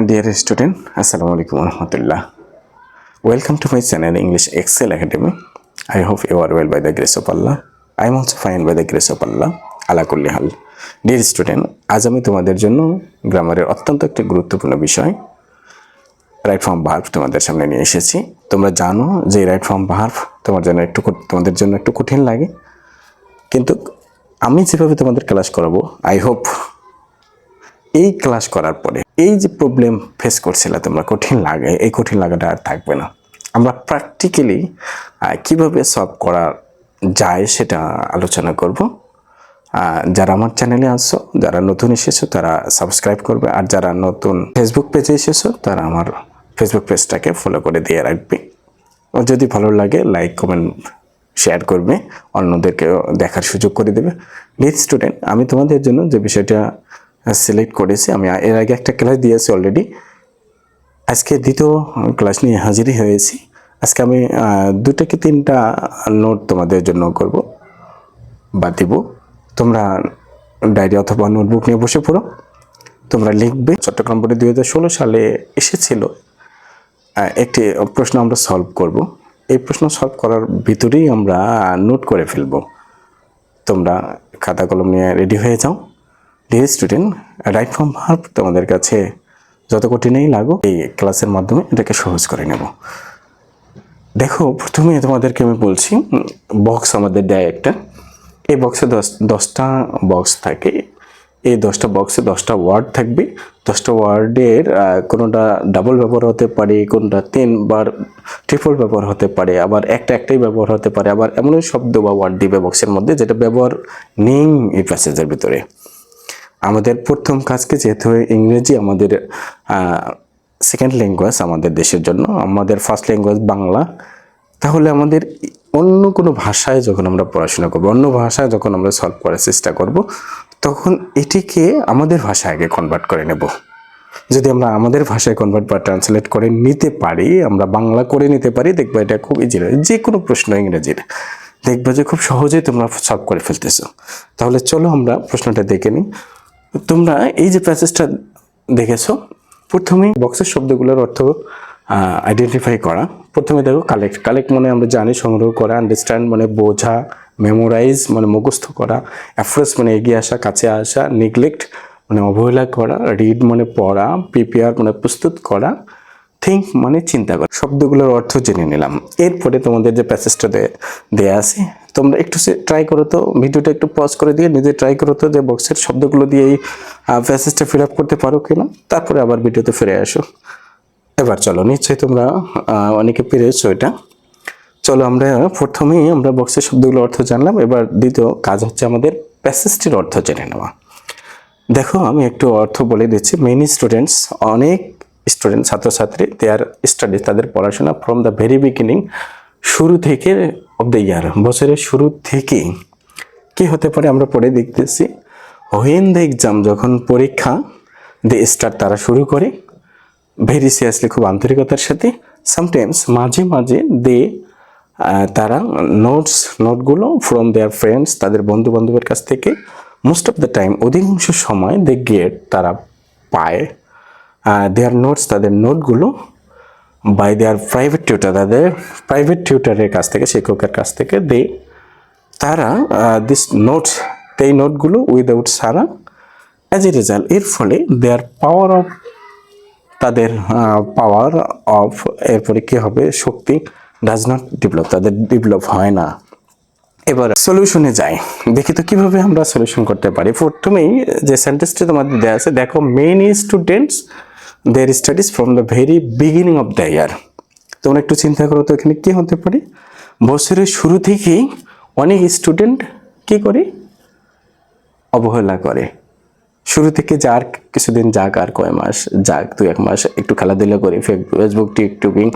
Dear student, Assalamu alaikum warahmatullah. Welcome to my channel English Excel Academy. I hope you are well by the grace of Allah. I am also fine by the grace of Allah. Ala kulli hal. Dear student, আজ আমি তোমাদের জন্য গ্রামারের অত্যন্ত একটি গুরুত্বপূর্ণ বিষয় right form verb তোমাদের সামনে নিয়ে এসেছি। তোমরা জানো যে রাইট ফর্ম ভার্ব তোমাদের জন্য একটু কঠিন লাগে, কিন্তু আমি যেভাবে তোমাদের ক্লাস করাবো আই হোপ এই ক্লাস করার পরে এই যে প্রবলেম ফেস করছিলে তোমরা কঠিন লাগে, এই কঠিন লাগাটা আর থাকবে না। আমরা প্র্যাকটিক্যালি কিভাবে সলভ করা যায় সেটা আলোচনা করব। যারা আমার চ্যানেলে আসছো, যারা নতুন এসেছো তারা সাবস্ক্রাইব করবে, আর যারা নতুন ফেসবুক পেজে এসেছো তারা আমার ফেসবুক পেজটাকে ফলো করে দিয়ে রাখবে। ও যদি ভালো লাগে লাইক কমেন্ট শেয়ার করবে, অন্যদেরকেও দেখার সুযোগ করে দেবে। ডিয়ার স্টুডেন্ট, আমি তোমাদের জন্য যে বিষয়টা সিলেক্ট করেছি, আমি এর আগে একটা ক্লাস দিয়েছি অলরেডি, আজকে দ্বিতীয় ক্লাস নিয়ে হাজিরই হয়েছি। আজকে আমি 2 থেকে 3টা নোট তোমাদের জন্য করব বা দিব। তোমরা ডায়েরি অথবা নোটবুক নিয়ে বসে পড়ো, তোমরা লিখবে। চট্টগ্রাম বোর্ডে 2016 সালে এসেছিল একটি প্রশ্ন আমরা সলভ করব। এই প্রশ্ন সলভ করার ভিতরেই আমরা নোট করে ফেলব। তোমরা খাতা কলম নিয়ে রেডি হয়ে যাও। Dear student, right form verb তোমাদের কাছে যত কঠিনই লাগুক এই ক্লাসের মাধ্যমে এটাকে সহজ করে নেব। দেখো, প্রথমে তোমাদেরকে আমি বলছি, বক্স আমাদের দেয় একটা। এই বক্সে 10টা বক্স থাকে। এই 10টা বক্সে 10টা ওয়ার্ড থাকবে। 10টা ওয়ার্ডের কোনোটা ডাবল ব্যবহার হতে পারে, কোনোটা 3বার ট্রিপল ব্যবহার হতে পারে, আবার একটাই ব্যবহার হতে পারে, আবার এমনই শব্দ বা ওয়ার্ড দিবে বক্সের মধ্যে যেটা ব্যবহার নেই এই প্যাসেজের ভিতরে। আমাদের প্রথম কাজকে, যেহেতু ইংরেজি আমাদের সেকেন্ড ল্যাঙ্গুয়েজ আমাদের দেশের জন্য, আমাদের ফার্স্ট ল্যাঙ্গুয়েজ বাংলা, তাহলে আমাদের অন্য কোনো ভাষায় যখন আমরা পড়াশোনা করব, অন্য ভাষায় যখন আমরা সলভ করার চেষ্টা করব, তখন এটিকে আমাদের ভাষায় আগে কনভার্ট করে নেব। যদি আমরা আমাদের ভাষায় কনভার্ট বা ট্রান্সলেট করে নিতে পারি, আমরা বাংলা করে নিতে পারি, দেখবো এটা খুব ইজি হয়। যে কোনো প্রশ্ন ইংরেজির দেখবে যে খুব সহজেই তোমরা সলভ করে ফেলতেছো। তাহলে চলো আমরা প্রশ্নটা দেখে নিই। তোমরা এই যে প্যাসেজটা দেখেছো, প্রথমেই বক্সের শব্দগুলোর অর্থ আইডেন্টিফাই করা। প্রথমে দেখো কালেক্ট মানে আমরা জানি সংগ্রহ করা, আন্ডারস্ট্যান্ড মানে বোঝা, মেমোরাইজ মানে মুখস্থ করা, অ্যাপ্রোচ মানে এগিয়ে আসা, কাছে আসা, নেগলেক্ট মানে অবহেলা করা, রিড মানে পড়া, প্রিপেয়ার মানে প্রস্তুত করা, থিঙ্ক মানে চিন্তা করা। শব্দগুলোর অর্থ জেনে নিলাম। এরপরে তোমাদের যে প্যাসেজটা দেয়া আছে, তোমরা একটু ট্রাই করো তো, ভিডিওটা একটু পজ করে দিয়ে নিজে ট্রাই করো তো যে বক্সের শব্দগুলো দিয়ে এই প্যাসেজটা ফিল আপ করতে পারো কিনা, তারপরে আবার ভিডিওতে ফিরে আসো। এবার চলো, নিশ্চয়ই তোমরা অনেকে পেরেছো এটা। চলো প্রথমেই আমরা বক্সের শব্দগুলোর অর্থ জানলাম। এবার দ্বিতীয় কাজ হচ্ছে আমাদের প্যাসেজটির অর্থ জেনে নেওয়া। দেখো, আমি একটু অর্থ বলে দিচ্ছি। মেনি স্টুডেন্টস, অনেক স্টুডেন্ট, ছাত্রছাত্রী, দেয়ার স্টাডিজ তাদের পড়াশোনা, ফ্রম দ্য ভেরি বিগিনিং শুরু থেকে, অফ দ্য ইয়ার বছরের শুরু থেকে। কি হতে পারে আমরা পড়ে দেখতেছি। হোয়েন দ্য এক্সাম যখন পরীক্ষা, দে স্টার্ট তারা শুরু করে, ভেরি সিরিয়াসলি খুব আন্তরিকতার সাথে, সামটাইমস মাঝে মাঝে, দে তারা নোটগুলো, ফ্রম দেয়ার ফ্রেন্ডস তাদের বন্ধু বান্ধবের কাছ থেকে, মোস্ট অফ দ্য টাইম অধিকাংশ সময়, দে গেট তারা পায়, দেয়ার নোটস তাদের নোটগুলো, বাই দেয়ার প্রাইভেট টিউটার তাদের প্রাইভেট টিউটারের কাছ থেকে, শিক্ষকের কাছ থেকে, দে তারা দিস নোটস এই নোটগুলো উইদাউট সারা, অ্যাজ এ রেজাল্ট এর ফলে, দেয়ার পাওয়ার অফ তাদের পাওয়ার অফ এরপরে কী হবে, শক্তি, ডাজ নট ডেভেলপ তাদের ডেভেলপ হয় না। এবার সলিউশনে যাই, দেখি তো কীভাবে আমরা সলিউশন করতে পারি। প্রথমেই যে সেন্টেন্সটি তোমাদের দেওয়া আছে, দেখো, many students there studies from the very beginning of the year. তোমরা একটু চিন্তা করো তো, এখানে কী হতে পারে। বছরের শুরু থেকেই অনেক স্টুডেন্ট কী করে, অবহেলা করে। শুরু থেকে যার কিছুদিন যাক, আর কয় মাস যাক, 2-1 মাস একটু খেলাধুলা করি, ফেসবুক টিকটকিং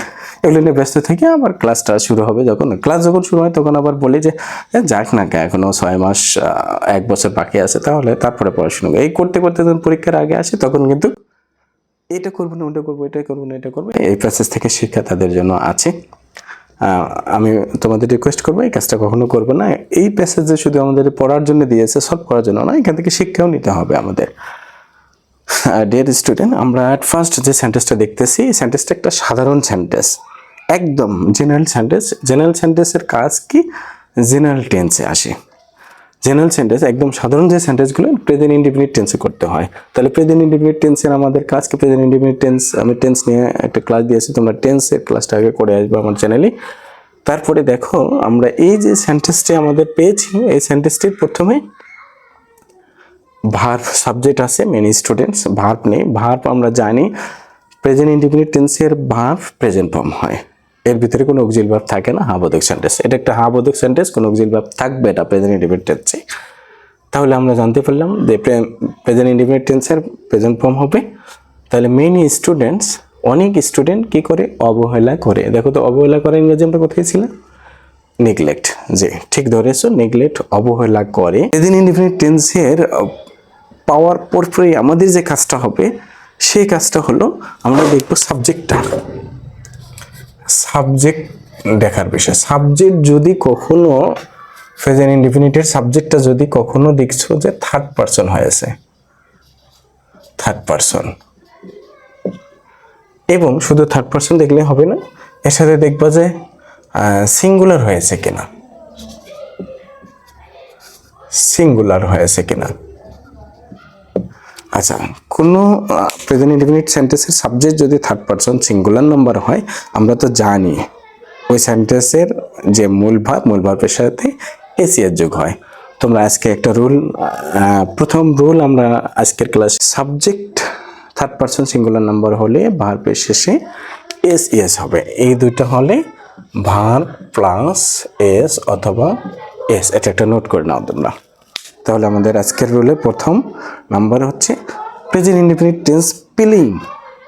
এগুলো নিয়ে ব্যস্ত থেকে আবার ক্লাসটা শুরু হবে। ক্লাস যখন শুরু হয় তখন আবার বলি যে যাক না, এখনও 6 মাস 1 বছর বাকি আছে, তারপরে পড়াশোনা। এই করতে করতে যখন পরীক্ষার আগে আসে তখন কিন্তু এটা করবো না, ওটা করবো, এটা করবো না, এটা করবো। এই প্রসেস থেকে শিক্ষা তাদের জন্য আছে। আমি তোমাদের রিকোয়েস্ট করবো এই কাজটা কখনো করবো না। এই প্যাসেজে শুধু আমাদের পড়ার জন্য দিয়েছে, সলভ করার জন্য না, এখান থেকে শিক্ষাও নিতে হবে আমাদের। ডিয়ার স্টুডেন্ট, আমরা অ্যাট ফার্স্ট যে সেন্টেন্সটা দেখতেছি এই সেন্টেন্সটা একটা সাধারণ সেন্টেন্স, একদম জেনারেল সেন্টেন্স। জেনারেল সেন্টেন্সের কাজ কি? জেনারেল টেন্সে আসে। জেনারেল সেন্টেন্স একদম সাধারণ যে সেন্টেন্সগুলো প্রেজেন্ট ইনডিফিনিট টেন্সে করতে হয়। তাহলে প্রেজেন্ট ইনডিফিনিট টেন্সের আমাদের কাজ কি? প্রেজেন্ট ইনডিফিনিট টেন্স আমি টেন্স নিয়ে একটা ক্লাস দিয়েছি, তোমরা টেন্সের ক্লাসটা আগে করে আসবে আমার চ্যানেলে। তারপরে দেখো আমরা এই যে সেন্টেন্সটি আমাদের পেয়েছি, এই সেন্টেন্সটির প্রথমে ভার্ব সাবজেক্ট আছে, মেনি স্টুডেন্টস ভার্ব নেই। ভার্ব আমরা জানি প্রেজেন্ট ইনডিফিনিট টেন্সের ভার্ব প্রেজেন্ট ফর্ম হয়, এর ভিতরে কোনো অক্সিল ভার্ব থাকে না, হাবোধক সেন্টেন্স। এটা একটা হাবোধক সেন্টেন্স, কোনো অক্সিল ভার্ব থাকবে এটা প্রেজেন্ট ইনডিফিনিট টেন্সে। তাহলে আমরা জানতে পারলাম যে প্রেজেন্ট ইনডিফিনিট টেন্সের প্রেজেন্ট ফর্ম হবে। তাহলে মেনি স্টুডেন্টস, অনেক স্টুডেন্ট কি করে? অবহেলা করে। দেখো তো অবহেলা করে ইংরেজি আমরা কোথায় ছিল? নেগলেক্ট। যে ঠিক ধরেছো, নেগলেক্ট, অবহেলা করে। প্রেজেন্ট ইনডিফিনিট টেন্সের পাওয়ার পরপরই আমাদের যে কাজটা হবে সেই কাজটা হলো আমরা দেখব সাবজেক্টটা, সাবজেক্ট দেখার বিষয়। সাবজেক্ট যদি কখনো প্রেজেন্ট ইনডিফিনিটের সাবজেক্টটা যদি কখনো দেখছো যে থার্ড পারসন হয়েছে, থার্ড পারসন, এবং শুধু থার্ড পারসন দেখলে হবে না, এর সাথে দেখবা যে সিঙ্গুলার হয়েছে কিনা, সিঙ্গুলার হয়েছে কিনা। আচ্ছা, কোনো প্রেজেন্ট ইনডিফিনিট সেন্টেন্সের সাবজেক্ট যদি থার্ড পারসন সিঙ্গুলার নাম্বার হয়, আমরা তো জানি ওই সেন্টেন্সের যে মূল ভার্বের সাথে এসিএস যোগ হয়। তোমরা আজকে একটা রুল, প্রথম রুল আমরা আজকের ক্লাসে, subject third person singular number হলে ভার্বের শেষে এসইএস হবে। এই দুইটা হলে ভার্ব প্লাস এস অথবা এস, এটা একটা নোট করে নাও তোমরা। তাহলে আমাদের আজকের রুলে প্রথম নাম্বার হচ্ছে প্রেজেন্ট ইনডিফিনিট টেন্স স্পেলিং।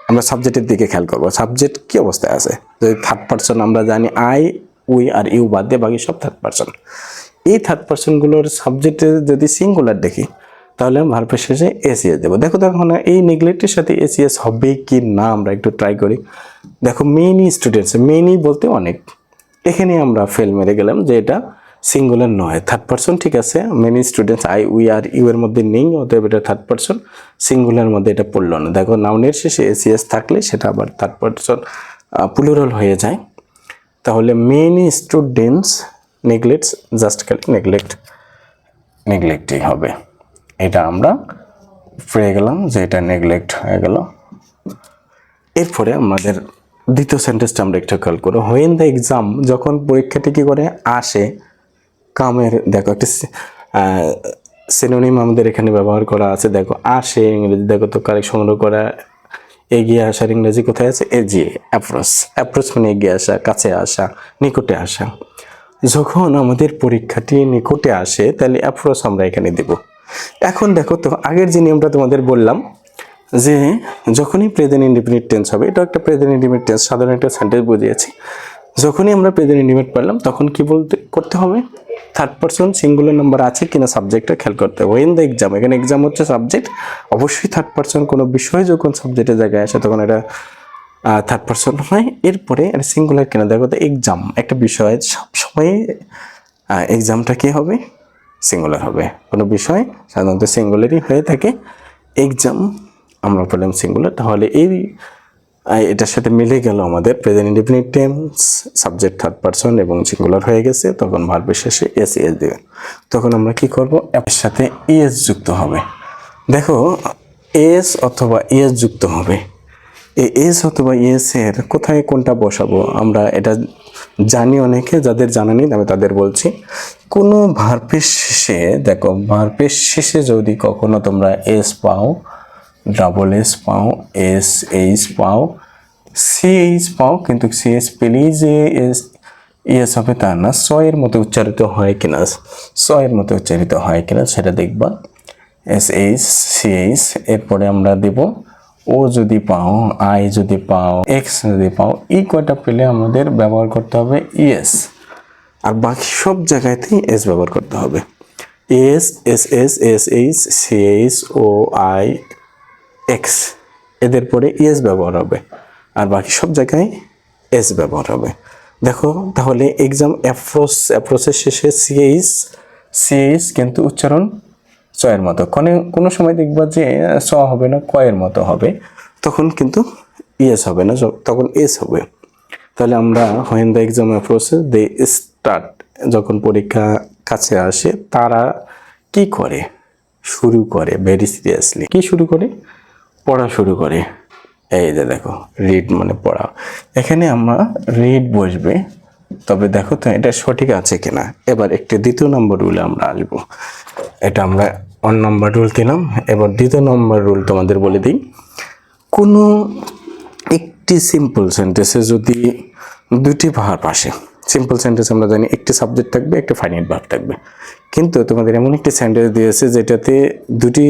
আমরা সাবজেক্টের দিকে খেয়াল করবো, সাবজেক্ট কি অবস্থায় আছে। যদি থার্ড পারসন আমরা জানি আই, উই আর ইউ বাদ দিয়ে বাকি সব থার্ড পারসন। এই থার্ড পারসনগুলোর সাবজেক্টে যদি সিঙ্গুলার দেখি তাহলে ভার্বের শেষে এসিএস দেবো। দেখো দেখো না এই নেগলেক্টের সাথে এসিএস হবে কি না, আমরা একটু ট্রাই করি। দেখো মেনি স্টুডেন্টস, মেনি বলতে অনেক, এখানে আমরা ফেল মেরে গেলাম যে এটা সিঙ্গুলার নয়, থার্ড পারসন ঠিক আছে। Many students I, we are you এর মধ্যে নেই, অতএব এটা থার্ড পারসন, সিঙ্গুলার মধ্যে এটা পড়লো না। দেখো নাউনের শেষে এসিএস থাকলে সেটা আবার থার্ড পারসন প্লুরাল হয়ে যায়। তাহলে মেনি স্টুডেন্টস নেগলেক্টস, জাস্ট খালি নেগলেক্ট, নেগলেক্টই হবে। এটা আমরা পেয়ে গেলাম যে এটা নেগলেক্ট হয়ে গেল। এরপরে আমাদের দ্বিতীয় সেন্টেন্সটা আমরা একটু খেয়াল করো। হোয়েন দ্য এক্সাম, যখন পরীক্ষাটি কি করে আসে, কামের দেখো একটা সিনোনিম আমাদের এখানে ব্যবহার করা আছে। দেখো আসে ইংরেজি, দেখো তো কারেক্ট সংগ্রহ করা, এগিয়ে আসার ইংরেজি কোথায় আছে? এজিয়ে, অ্যাপ্রোচ। অ্যাপ্রোচ মানে এগিয়ে আসা, কাছে আসা, নিকটে আসা। যখন আমাদের পরীক্ষাটি নিকটে আসে তাহলে অ্যাপ্রোচ আমরা এখানে দেব। এখন দেখো তো আগের যে নিয়মটা তোমাদের বললাম যে যখনই প্রেজেন্ট ইনডিফিনিট টেন্স হবে, এটা একটা প্রেজেন্ট ইনডিফিনিট টেন্স, সাধারণ একটা সেন্টেন্স বুঝিয়েছি। যখনই আমরা প্রেজেন্ট ইনডিফিনিট পারলাম তখন কি করতে হবে? থার্ড পারসন সিঙ্গুলার নাম্বার আছে কিনা সাবজেক্টটা খেয়াল করতে হবে। হোয়েন দ্য এক্সাম, এখানে এক্সাম হচ্ছে সাবজেক্ট, অবশ্যই থার্ড পারসন কোনো বিষয় যখন সাবজেক্টের জায়গায় আসে তখন এটা থার্ড পারসন হয়। এরপরে এটা সিঙ্গুলার কিনা দেখো তো, এক্সাম একটা বিষয়, সবসময় এক্সামটা কি হবে? সিঙ্গুলার হবে। কোনো বিষয় সাধারণত সিঙ্গুলারই হয়ে থাকে, এক্সাম আমরা বললাম সিঙ্গুলার। তাহলে এটার সাথে মিলে গেল আমাদের present indefinite tense, subject third person এবং সিঙ্গুলার হয়ে গেছে। তখন ভার্বের শেষে এস এস দেবে। তখন আমরা কি করব? এর সাথে ইএস যুক্ত হবে। দেখো এস অথবা ইএস যুক্ত হবে। এই এস অথবা ইএস এর কোথায় কোনটা বসাবো আমরা এটা জানি, অনেকে যাদের জানা নেই আমি তাদের বলছি। কোনো ভার্বের শেষে দেখো, ভার্বের শেষে যদি কখনো তোমরা এস পাও, ডাবল এস পাও, এস এইচ পাও, সিএইচ পাও, কিন্তু সিএস পেলেই যে এস ইএস হবে তা না, স এর মতো উচ্চারিত হয় কিনা, স এর মতো উচ্চারিত হয় কিনা সেটা দেখবা। এস এইচ সিএইচ, এরপরে আমরা দেব ও যদি পাও, আই যদি পাও, এক্স যদি পাও, এই কয়টা পেলে আমাদের ব্যবহার করতে হবে ইএস, আর বাকি সব জায়গাতেই এস ব্যবহার করতে হবে। Es, S S, S H, CH, ও আই, এক্স, এদের পরে ইএস ব্যবহার হবে, আর বাকি সব জায়গায় এস ব্যবহার হবে। দেখো তাহলে এক্সাম অ্যাপ্রোচের শেষে সিএইচ কিন্তু উচ্চারণ চয়ের মতো। কোনো সময় দেখবা যে চ হবে না, কয়ের মতো হবে, তখন কিন্তু ইয়েস হবে না, তখন এস হবে। তাহলে আমরা when the exam approaches they start, যখন পরীক্ষা কাছে আসে তারা কি করে, শুরু করে ভেরি সিরিয়াসলি। কি শুরু করে? পড়া শুরু করে। এই যে দেখো রিড মানে পড়া, এখানে আমরা রিড বসবে। তবে দেখো তো এটা সঠিক আছে কিনা। এবার একটি দ্বিতীয় নম্বর রুলে আমরা আসবো। এটা আমরা 1 নম্বর রুল দিলাম। এবার দ্বিতীয় নম্বর রুল তোমাদের বলে দিই। কোনো একটি সিম্পল সেন্টেন্সে যদি দুটি ভার্ব আসে, সিম্পল সেন্টেন্স আমরা জানি একটি সাবজেক্ট থাকবে, একটা ফাইনাইট ভার্ব থাকবে, কিন্তু তোমাদের এমন একটি সেন্টেন্স দিয়েছে যেটাতে দুটি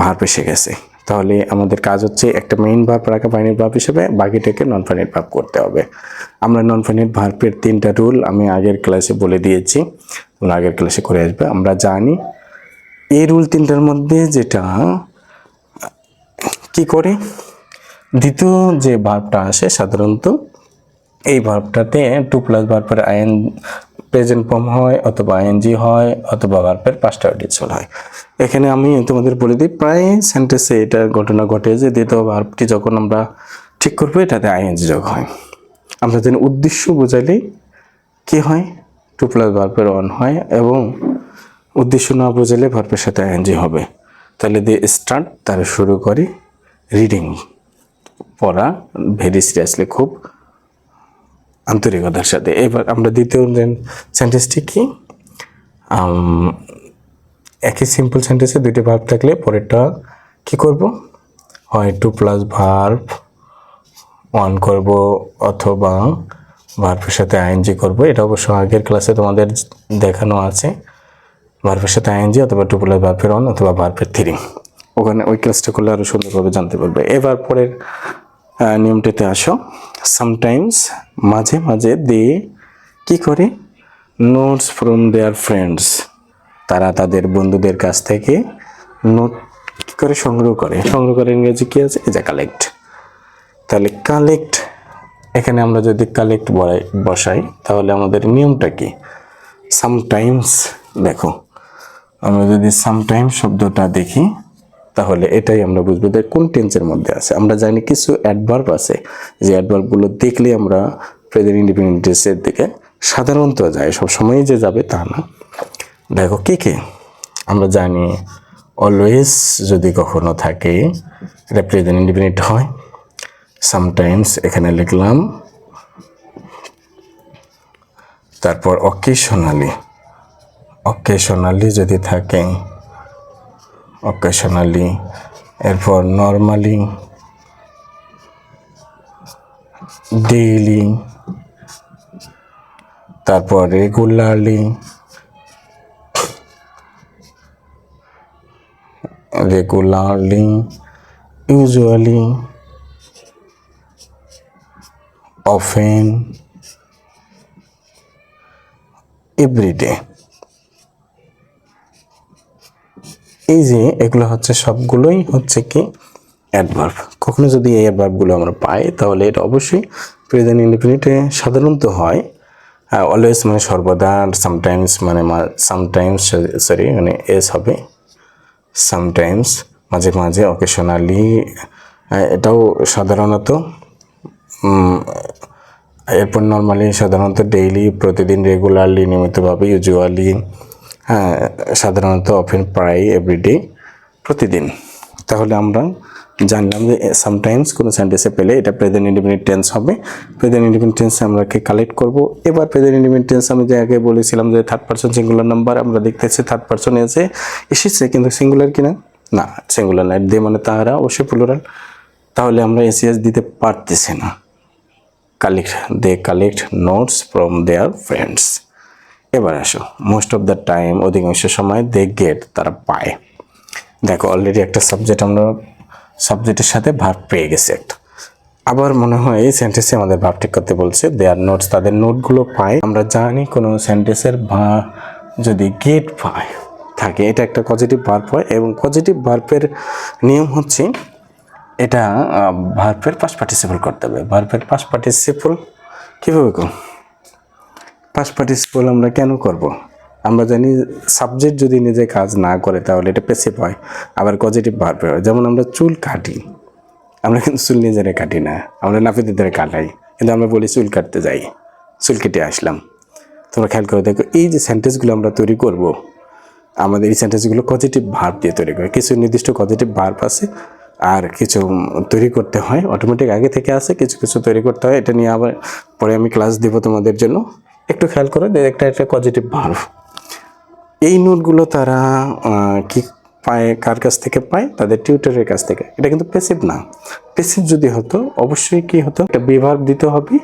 ভার্ব এসে গেছে, তাহলে আমাদের কাজ হচ্ছে একটা মেইন ভার্ব রাখা ফাইনাইট ভার্ব হিসেবে, বাকিটাকে নন ফাইনাইট ভার্ব করতে হবে। আমরা নন ফাইনাইট ভার্বের 3টা রুল আমি আগের ক্লাসে বলে দিয়েছি, তোমরা আগের ক্লাসে করে আসবে। আমরা জানি এই রুল 3টার মধ্যে যেটা কি করে, দ্বিতীয় যে ভার্বটা আসে সাধারণত এই ভার্বটাতে 2+ ভার্বের আইএন প্রেজেন্ট ফর্ম হয়, অথবা আইএনজি হয়, অথবা ভার্বের পাস্ট পার্টিসিপল হয়। এখানে আমি তোমাদের বলে দিই, প্রায় সেন্টেন্সে এটা ঘটনা ঘটে যে দ্বিতীয় ভার্বটি যখন আমরা ঠিক করবো এটাতে আইএনজি যোগ হয়। আমরা জানি উদ্দেশ্য বোঝাইলেই কি হয়, 2+ ভার্বের অন হয়, এবং উদ্দেশ্য না বোঝালে ভার্বের সাথে আইএনজি হবে। তাহলে দিয়ে স্টার্ট, তারা শুরু করে রিডিং, পড়া ভেরি সিরিয়াসলি, খুব আন্তরিকতার সাথে। এবার আমরা দ্বিতীয় সেন্টেন্সটি কি, একই সিম্পল সেন্টেন্সে দুইটি ভার্ব থাকলে পরেরটা কি করব, হয় 2+ ভার্ব অন করব, অথবা ভার্বের সাথে আইএনজি করব। এটা অবশ্য আগের ক্লাসে তোমাদের দেখানো আছে, ভার্বের সাথে আইএনজি অথবা 2+ ভার্বের অন অথবা ভার্বের 3, ওখানে ওই ক্লাসটা করলে আরো সুন্দরভাবে জানতে পারবে। এবার পরের নিয়মটিতে আসো। সামটাইমস মাঝে মাঝে দে কি করে, নোটস ফ্রম দেয়ার ফ্রেন্ডস, তারা তাদের বন্ধুদের কাছ থেকে নোট কি করে সংগ্রহ করে। সংগ্রহ করে ইংরেজি কি আছে, এই যে কালেক্ট। তাহলে কালেক্ট, এখানে আমরা যদি কালেক্ট বসাই তাহলে আমাদের নিয়মটা কি, সামটাইমস। দেখো আমরা যদি সামটাইমস শব্দটা দেখি তাহলে এটাই আমরা বুঝবো যে কোন টেন্সের মধ্যে আছে। আমরা জানি কিছু অ্যাডভার্ব আছে, যে অ্যাডভার্বগুলো দেখলে আমরা প্রেজেন্ট ইন্ডিপেন্ডেন্ট টেন্সের দিকে সাধারণত যায়, সবসময়ই যে যাবে তা না। দেখো কি কি আমরা জানি, অলওয়েজ যদি কখনো থাকে এটা প্রেজেন্ট ইন্ডিপেন্ডেন্ট হয়। সামটাইমস এখানে লিখলাম, তারপর অকেশনালি, অকেশনালি যদি থাকে, অকেশনালি, এরপর নর্মালি, ডেইলি, তারপর regularly, regularly, usually, often, every day. এই যে এগুলো হচ্ছে সবগুলোই হচ্ছে কি অ্যাডভার্ব। কখনো যদি এই অ্যাডভার্বগুলো আমরা পাই তাহলে এটা অবশ্যই প্রেজেন্ট ইনডিফিনিটে সাধারণত হয়। অলওয়েজ মানে সর্বদা, সামটাইমস মানে মানে এস হবে, সামটাইমস মাঝে মাঝে, অকেশনালি এটাও সাধারণত, এরপর নর্মালি সাধারণত, ডেইলি প্রতিদিন, রেগুলারলি নিয়মিতভাবে, ইউজুয়ালি হ্যাঁ সাধারণত, অফেন প্রায়, এভরিডে প্রতিদিন। তাহলে আমরা জানলাম যে সামটাইমস কোনো সেন্টেন্সে পেলে এটা প্রেজেন্ট ইন্ডিপেন্ডেন্ট টেন্স হবে। প্রেজেন্ট ইন্ডিপেন্ডেন্ট টেন্স আমরা কালেক্ট করব। এবার প্রেজেন্ট ইন্ডিপেন্ডেন্ট টেন্স আমি যে আগে বলেছিলাম যে থার্ড পারসন সিঙ্গুলার নাম্বার, আমরা দেখতেছি থার্ড পারসন এসেছে কিন্তু সিঙ্গুলার কিনা, না সিঙ্গুলার না, দে মানে তাহারা, অবশ্যই প্লুরাল। তাহলে আমরা এসিএস দিতে পারতেছি না। Collect, they collect notes from their friends. এবার আসো, মোস্ট অফ দ্য টাইম, অধিকাংশ সময়, দে গেট তারা পায়। দেখো অলরেডি একটা সাবজেক্ট, আমরা সাবজেক্টের সাথে ভার্ব পেয়ে গেছি একটা। আবার মনে হয় এই সেন্টেন্সে আমাদের ভার্ব ঠিক করতে বলছে, দেয়ার নোটস তাদের নোটগুলো পায়। আমরা জানি কোনো সেন্টেন্সের যদি গেট পায় থাকে এটা একটা পজিটিভ ভার্ব হয়, এবং পজিটিভ ভার্বের নিয়ম হচ্ছে এটা ভার্বের পাস্ট পার্টিসিপল করতে হবে। ভার্বের পাস্ট পার্টিসিপল কীভাবে করব, পাস্ট পার্টিসিপল আমরা কেন করব, আমরা জানি সাবজেক্ট যদি নিজে কাজ না করে তাহলে এটা প্যাসিভ হয়, আবার পজিটিভ ভার্ব হয়। যেমন আমরা চুল কাটি, আমরা কিন্তু চুল নিজেরা কাটি না, আমরা নাপিতদের কাটাই, কিন্তু আমরা বলি চুল কাটতে যাই, চুল কেটে আসলাম। তোমরা খেয়াল করে দেখো, এই যে সেন্টেন্সগুলো আমরা তৈরি করব, আমাদের এই সেন্টেন্সগুলো পজিটিভ ভার্ব দিয়ে তৈরি করে। কিছু নির্দিষ্ট পজিটিভ ভার্ব আছে, আর কিছু তৈরি করতে হয় অটোমেটিক আগে থেকে আছে, কিছু কিছু তৈরি করতে হয়। এটা নিয়ে আবার পরে আমি ক্লাস দিব তোমাদের জন্য। একটু খেয়াল করো, একটা পজিটিভ ভার্ব। এই নোটগুলো তারা কি পায়, কার কাছ থেকে পায়? তাদের টিউটরের কাছ থেকে। এটা কিন্তু প্যাসিভ না। প্যাসিভ যদি হতো অবশ্যই কি হতো, একটা বিভার্ব দিতে হবে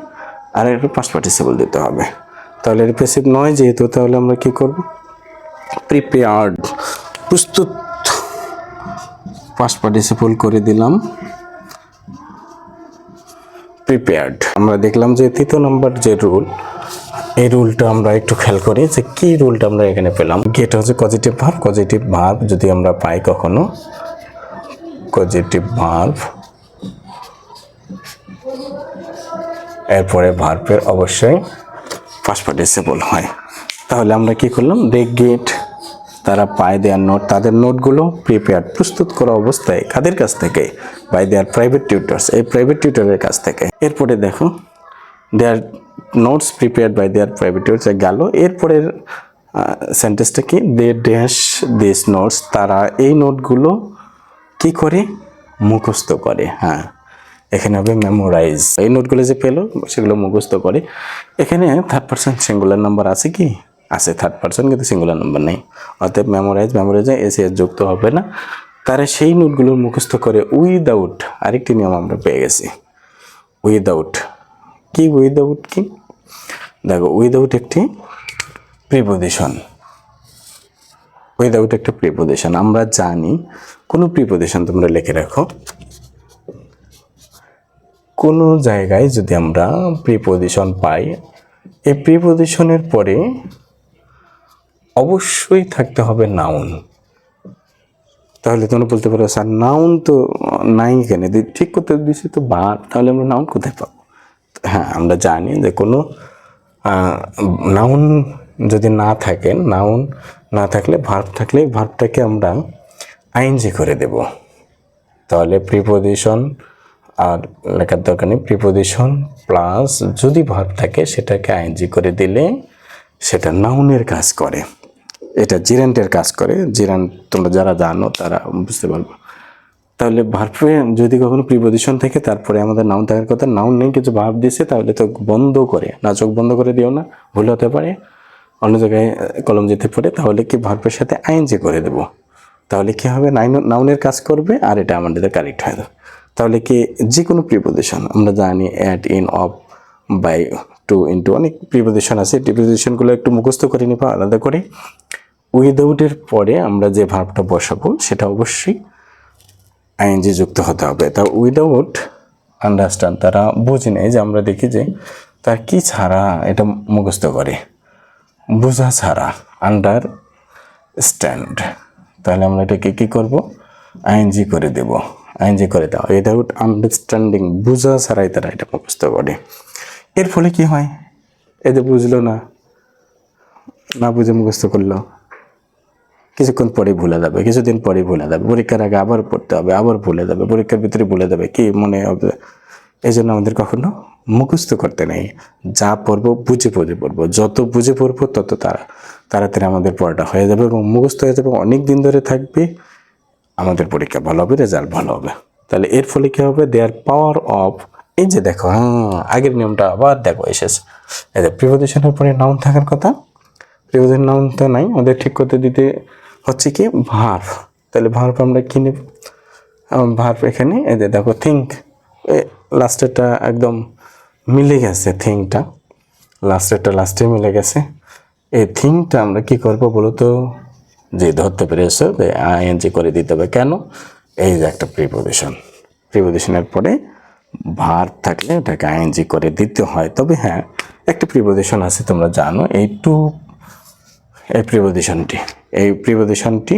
আর একটা পাস্ট পার্টিসিপল দিতে হবে। তাহলে এটা প্যাসিভ নয় যেহেতু, তাহলে আমরা কি করব? প্রিপেয়ার্ড, প্রস্তুত, পাস্ট পার্টিসিপল করে দিলাম প্রিপেয়ার্ড। আমরা দেখলাম যে 3 নম্বর যে রুল, এই রুলটা আমরা একটু খেয়াল করি যে কি রুলটা আমরা এখানে পেলাম। এটা হচ্ছে পজিটিভ ভার্ব। পজিটিভ ভার্ব যদি আমরা পাই কখনো, পজিটিভ ভার্ব এরপরে ভার্বের অবশ্যই পাস্ট পার্টিসিপল হয়। তাহলে আমরা কি করলাম? দে গেট, তারা পায় দেয়ার নোট, তাদের নোটগুলো প্রিপেয়ার্ড, প্রস্তুত করা অবস্থায়। কাদের কাছ থেকে? বাই দেয়ার প্রাইভেট টিউটার্স, এই প্রাইভেট টিউটারের কাছ থেকে। এরপরে দেখো, their notes prepared by their private tutors গেল। এরপরের সেন্টেন্সটা কি? দে ড্যাশ দিস নোটস, তারা এই নোটগুলো কি করে? মুখস্থ করে। হ্যাঁ, এখানে হবে মেমোরাইজ। এই নোটগুলো যে পেলো সেগুলো মুখস্থ করে। এখানে থার্ড পারসন সিঙ্গুলার নাম্বার আছে কি? আছে থার্ড পারসন, কিন্তু সিঙ্গুলার নাম্বার নেই। অর্থাৎ মেমোরাইজে এসে যুক্ত হবে না। তারা সেই নোটগুলো মুখস্থ করে উইদাউট, আরেকটি নিয়ম আমরা পেয়ে গেছি, উইদাউট। কি উইদাউট? কি দেখো, উইদাউট একটি প্রিপোজিশন, উইদাউট একটা প্রিপোজিশন। আমরা জানি কোনো প্রিপোজিশন, তোমরা লিখে রাখো, কোনো জায়গায় যদি আমরা প্রিপোজিশন পাই, এই প্রিপোজিশনের পরে অবশ্যই থাকতে হবে নাউন। তাহলে তোমরা বলতে পারো, স্যার নাউন তো নাই কেন? ঠিক করতে দিচ্ছি তো ভার্ব, তাহলে আমরা নাউন কোথায় পাবো? হ্যাঁ, আমরা জানি যে কোনো নাউন যদি না থাকে, নাউন না থাকলে ভার্ব থাকলে ভার্বটাকে আমরা আইএনজি করে দেব। তাহলে প্রিপোজিশন আর লেখার দরকার নেই, প্রিপোজিশন প্লাস যদি ভার্ব থাকে সেটাকে আইএনজি করে দিলে সেটা নাউনের কাজ করে, এটা জিরান্টের কাজ করে। জিরান্ট তোমরা যারা জানো তারা বুঝতে পারবো। তাহলে ভার্বে যদি কখনো প্রিপোজিশন থেকে তারপরে আমাদের নাউন থাকার কথা, নাউন নেই কিছু ভার্ব দিছে, তাহলে তো বন্ধ করে না, চোখ বন্ধ করে দিও না, ভুল হতে পারে, অন্য জায়গায় কলম যেতে পারে। তাহলে কি ভার্বের সাথে আইএনজি করে দেব, তাহলে কি হবে? নাউনের কাজ করবে আর এটা আমাদের কারেক্ট হয়ে যাবে। তাহলে কি যে কোনো প্রিপোজিশন আমরা জানি, at, in, of, by, to, into, অনেক প্রিপোজিশন আছে। প্রিপোজিশনগুলো একটু মুখস্থ করে নিবা আলাদা করে। উইদাউটের পরে আমরা যে ভার্বটা বসাবো সেটা অবশ্যই আইএনজি যুক্ত হতে হবে। তা উইদাউট আন্ডারস্ট্যান্ড, তারা বুঝে নেয়, যে আমরা দেখি যে তার কি ছাড়া এটা মুখস্থ করে, বোঝা ছাড়া, আন্ডারস্ট্যান্ড। তাহলে আমরা এটাকে কি করব? আইএনজি করে দেব, আইএনজি করে দাও। উইদাউট আন্ডারস্ট্যান্ডিং, বোঝা ছাড়াই তারা এটা মুখস্থ করে। এর ফলে কি হয়? এই যে বুঝলো না, না বুঝে মুখস্থ করলো, কিছুক্ষণ পরে ভুলে যাবে, কিছুদিন পরে ভুলে যাবে, পরীক্ষার আগে আবার পড়তে হবে, আবার ভুলে যাবে, পরীক্ষার ভিতরে ভুলে যাবে, কি মনে হবে? এই জন্য আমাদের কখনো মুখস্থ করতে নেই। যা পড়বো বুঝে বুঝে পড়বো, যত বুঝে পড়বো তত তাড়াতাড়ি আমাদের পড়াটা হয়ে যাবে এবং মুখস্থ হয়ে যাবে, অনেক দিন ধরে থাকবে, আমাদের পরীক্ষা ভালো হবে, রেজাল্ট ভালো হবে। তাহলে এর ফলে কী হবে? দেয়ার পাওয়ার অফ, এই যে দেখো, আগের নিয়মটা আবার দেখো এসেছে। এই যে প্রিপোজিশনের পরে নাউন থাকার কথা, প্রিপোজিশন নাউন তো নাই, ওদের ঠিক করতে দিতে হচ্ছে কি? ভার্ব। তাহলে ভার্ব আমরা কি নেব? ভার্ব এখানে এই যে দেখো, থিঙ্ক, লাস্টেরটা একদম মিলে গেছে, থিঙ্কটা লাস্টে মিলে গেছে। এই থিঙ্কটা আমরা কি করব বলো তো? যে ধরতে পেরেছো যে আইএনজি করে দিতে হবে। কেন? এই যে একটা প্রিপোজিশনের পরে ভার্ব থাকলে ওটাকে আইএনজি করে দিতে হয়। তবে হ্যাঁ, একটা প্রিপোজিশন আছে তোমরা জানো, এই প্রিপোজিশনটি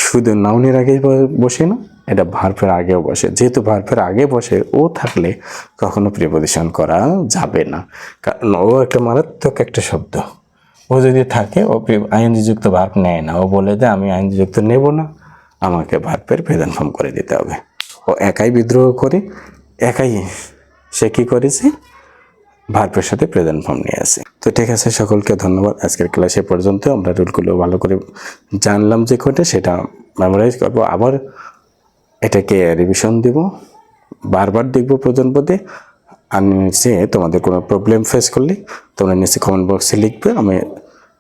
শুধু নাউনের আগেই বসে না, এটা ভার্বের আগেও বসে। যেহেতু ভার্বের আগে বসে, ও থাকলে কখনো প্রিপোজিশন করা যাবে না, কারণ ও একটা মারাত্মক একটা শব্দ। ও যদি থাকে ও আইনযুক্ত ভার্ব নেয় না, ও বলে যে আমি আইনযুক্ত নেব না, আমাকে ভার্বের প্রেজেন্ট ফর্ম করে দিতে হবে। ও একাই বিদ্রোহ করে, একাই সে কী করেছে, ভার্বের সাথে প্রেজেন্ট ফর্ম নিয়ে আসে। তো ঠিক আছে, সকলকে ধন্যবাদ। আজকের ক্লাসে পর্যন্ত। আমরা রুলগুলো ভালো করে জানলাম যে কয়টা, সেটা মেমোরাইজ করবো, আবার এটাকে রিভিশন দিব, বারবার দেখবো প্রয়োজন পদে। আর নিচে তোমাদের কোনো প্রবলেম ফেস করলে তোমরা নিচে কমেন্ট বক্সে লিখবে, আমি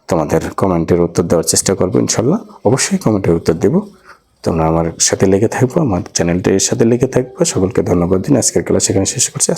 তোমাদের কমেন্টের উত্তর দেওয়ার চেষ্টা করবো ইনশাল্লাহ। অবশ্যই কমেন্টের উত্তর দেব। তোমরা আমার সাথে লেগে থাকবো, আমার চ্যানেলটির সাথে লেগে থাকবো। সকলকে ধন্যবাদ দিন। আজকের ক্লাস এখানে শেষ করছি।